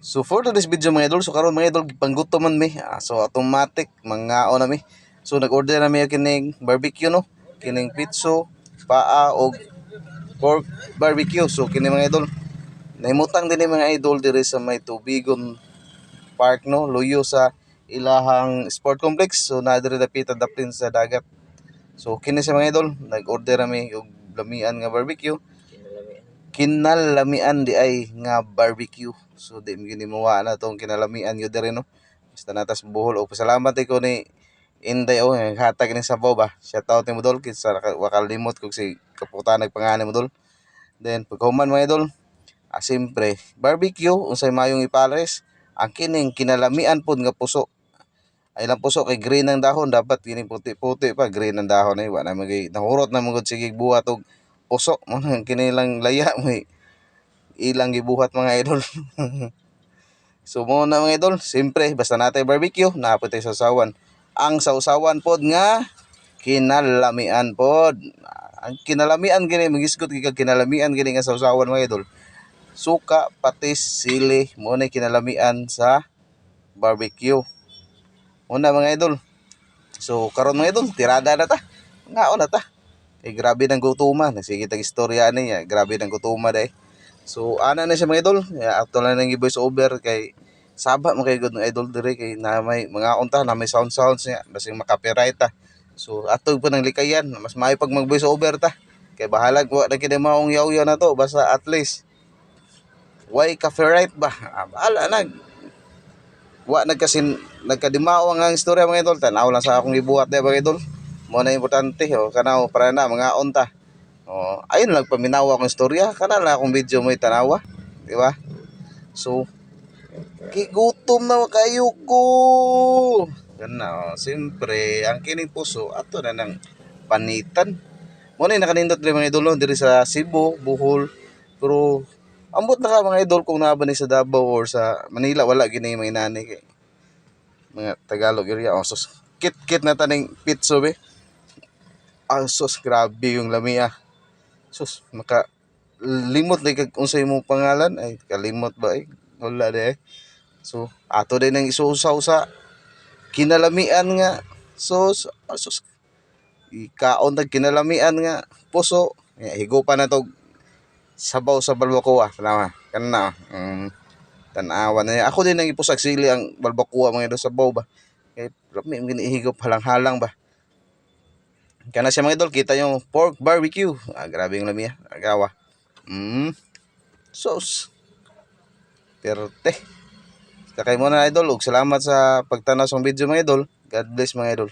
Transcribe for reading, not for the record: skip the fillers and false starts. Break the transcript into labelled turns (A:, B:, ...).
A: So for today's video mga idol, so karon mga idol panggutom man mi. So automatic mangaon na mi. So nag-order na mi kining barbecue no. Kining pizza, paa og pork barbecue. So kini mga idol. Naimutang din ni mga idol diri sa may Tubigon Park no, luyo sa ilahang sport complex. So na diri dapit dapin sa dagat. So kini sa mga idol, nag-order na mi og lamian nga barbecue. Kinalamian di ay nga barbecue. So di mi gini mawa na tong kinalamian yo diri no. Basta natas buhol og pasalamat ko ni Inday o hatag ni sabaw ba. Shout out ni Modol sa wakalimot kog si kaputa nagpangani Modol. Then paghuman mga idol, siyempre barbecue unsay mayong ipares ang kining kinalamian pod nga puso. Ay lang puso kay green ang dahon, dapat kining puti-puti pa green ang dahon ay wala magay nahurot na mangod sige buhat og puso mo kinilang laya mo ilang gibuhat mga idol. So mo na mga idol, siyempre basta natay barbecue, naputay sausawan. Ang sausawan pod nga kinalamian pod. Ang kinalamian gini magisgot kay kinalamian gini nga sausawan mga idol. Suka, patis, sili mo na kinalamian sa barbecue. Una mga idol. So karon mga idol, tirada na ta. Ngaon na ta. Kay grabe ng gutuman. Sige tag istorya niya, grabe ng gutuman day. So ana na siya mga idol. Ato na nang i-voice over kay saba mo kay good ng idol dire kay na may mga unta na may sounds niya basing makapiright ta. So atog pa ng likayan, mas maayo pag mag-voice over ta. Kay bahala wa na kini maong yaw-yaw na to basta at least why copyright ba? Bahala na. Wa nagkasin nagkadimao ang istorya mga idol, tanaw lang sa akong gibuhat day mga idol. Mo na importante kanaw para na mga unta. Ayun lang paminawa akong istorya, kana lang akong video mo itanawa, di ba? So kigutom na kayo ko. Kana siyempre ang kining puso ato na nang panitan. Mo na nakanindot rin mga idol diri sa Cebu, Bohol. Pero ambot na ka mga idol kung naba ni sa Davao or sa Manila wala gini mga inani kay mga Tagalog area. Sus kit na taning pizza be. Sus grabe yung lamia. Sus maka limot na kag unsay imong pangalan ay kalimot ba ay wala de. So ato din nang isusaw sa kinalamian nga sus ikaon tag kinalamian nga puso. Higupan na to sabaw sa balbacoa kana tanawa na ako din nang ipusag sili ang balbacoa mga idol sabaw ba kay may ginihigop halang-halang ba kana siya mga idol kita yung pork barbecue grabe yung lamia agawa sauce perte kakay mo na idol ug salamat sa pagtanaw sa video mga idol. God bless mga idol.